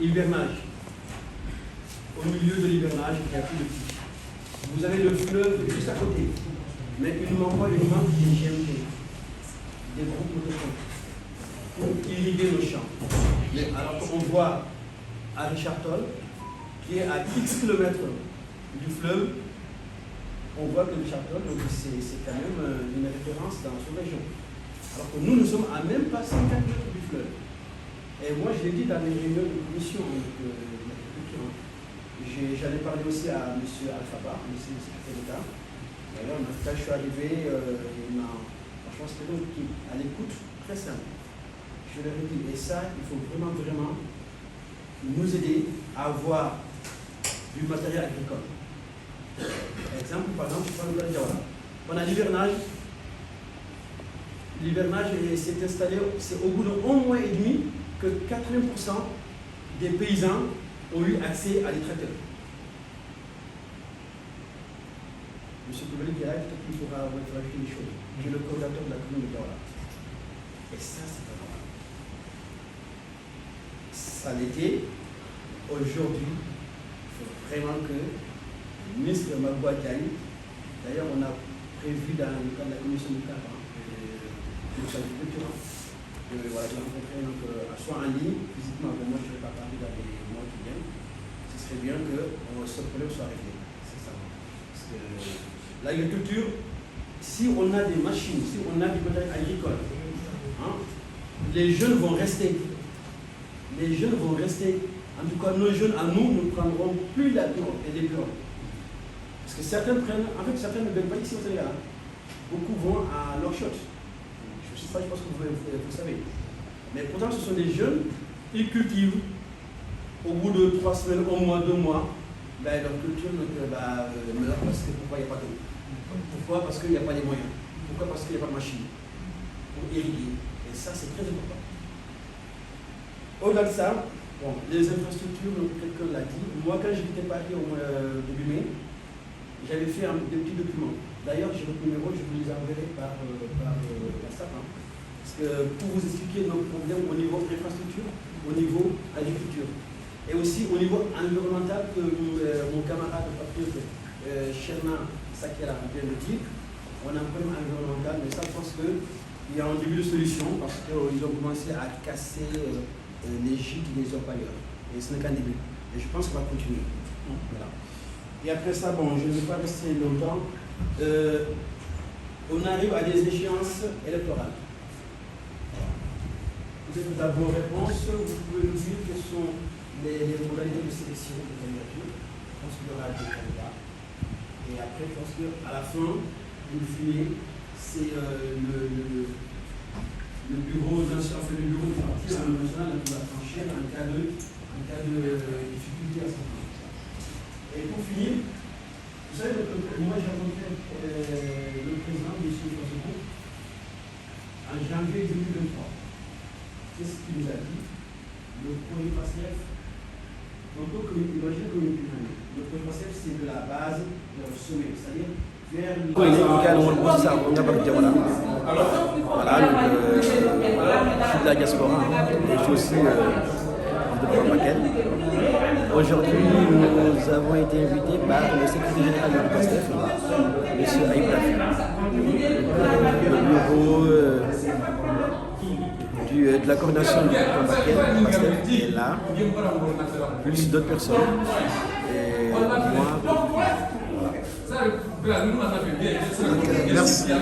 hivernage. Au milieu de l'hivernage, il n'y a plus de pluie. Vous avez le fleuve juste à côté, mais il ne manque pas des GMT, des groupes motopompes, pour irriguer nos champs. Mais alors qu'on voit à Richardton, qui est à X kilomètres du fleuve, on voit que Richardton, c'est quand même une référence dans son région. Alors que nous sommes à même pas 50 mètres du fleuve. Et moi, je l'ai dit dans mes réunions de commission d'agriculture. J'en ai parlé aussi à M. Alphaba, M. le secrétaire d'État. D'ailleurs, quand je suis arrivé, franchement, c'était donc à l'écoute très simple. Je leur ai dit, et ça, il faut vraiment nous aider à avoir du matériel agricole. Exemple, par exemple, on a l'hivernage. L'hivernage s'est installé, c'est au bout d'un mois et demi que 80% des paysans ont eu accès à des tracteurs. Monsieur Koubeli qui est là, peut-être qu'il pourra rajouter des choses. Qui est le coordinateur de la commune de Douala. Et ça, c'est pas normal. Ça l'était. Aujourd'hui, il faut vraiment que le ministre Mabouba Diagne, d'ailleurs, on a prévu dans le cadre de la commission du cadre de l'agriculture, de rencontrer soit en ligne, physiquement, mais moi je ne vais pas parler dans les mois qui viennent. Ce serait bien que ce problème soit réglé. C'est ça. Parce que l'agriculture, si on a des machines, si on a du matériel agricole, les jeunes vont rester. Les jeunes vont rester. En tout cas, nos jeunes, à nous, ne prendront plus la bureau et des bureaux. Parce que certains prennent, en fait, certains ne viennent pas ici au Sénégal. Beaucoup vont à Nouakchott. Je pense que vous savez. Mais pourtant, ce sont des jeunes, ils cultivent. Au bout de 3 semaines, 1 mois, 2 mois, ben, leur culture meurt parce que pourquoi il n'y a pas d'eau. Pourquoi? Parce qu'il n'y a pas les moyens. Pourquoi? Parce qu'il n'y a pas de machine pour irriguer. Et ça, c'est très important. Au-delà de ça, bon, les infrastructures, quelqu'un l'a dit. Moi, quand j'ai quitté Paris au début mai, j'avais fait des petits documents. D'ailleurs, j'ai votre numéro, je vous les enverrai par WhatsApp. Parce que pour vous expliquer nos problèmes au niveau infrastructure, au niveau agriculture. Et aussi au niveau environnemental, que mon camarade de papier, Sherna Sakera, vient de dire, on a un problème environnemental, mais ça, je pense qu'il y a un début de solution, parce qu'ils ont commencé à casser les gîtes des orpailleurs. Et ce n'est qu'un début. Et je pense qu'on va continuer. Voilà. Et après ça, bon, je ne vais pas rester longtemps. On arrive à des échéances électorales. Vous avez d'abord réponse, vous pouvez nous dire quelles sont les modalités de sélection de candidature. Je pense qu'il y aura des candidats. Et après, je pense qu'à la fin, in fine, c'est le bureau du parti national qui va trancher en cas de difficulté à ce moment. Et pour finir, vous savez, moi j'ai rencontré le président de M. Kosovo en janvier 2023. Qu'est-ce qu'il nous a dit? Le projet PASTEF, on peut imaginer comme une année. Le projet PASTEF, c'est de la base vers le sommet, c'est-à-dire vers le. Voilà, je suis de la diaspora et je suis aussi de Bakel. Aujourd'hui, nous avons été invités par le secrétaire général du PASTEF, M. Aïb Dafi. Le bureau de la coordination du Bakel, PASTEF est là, plus d'autres personnes. Et moi, voilà. Donc, merci.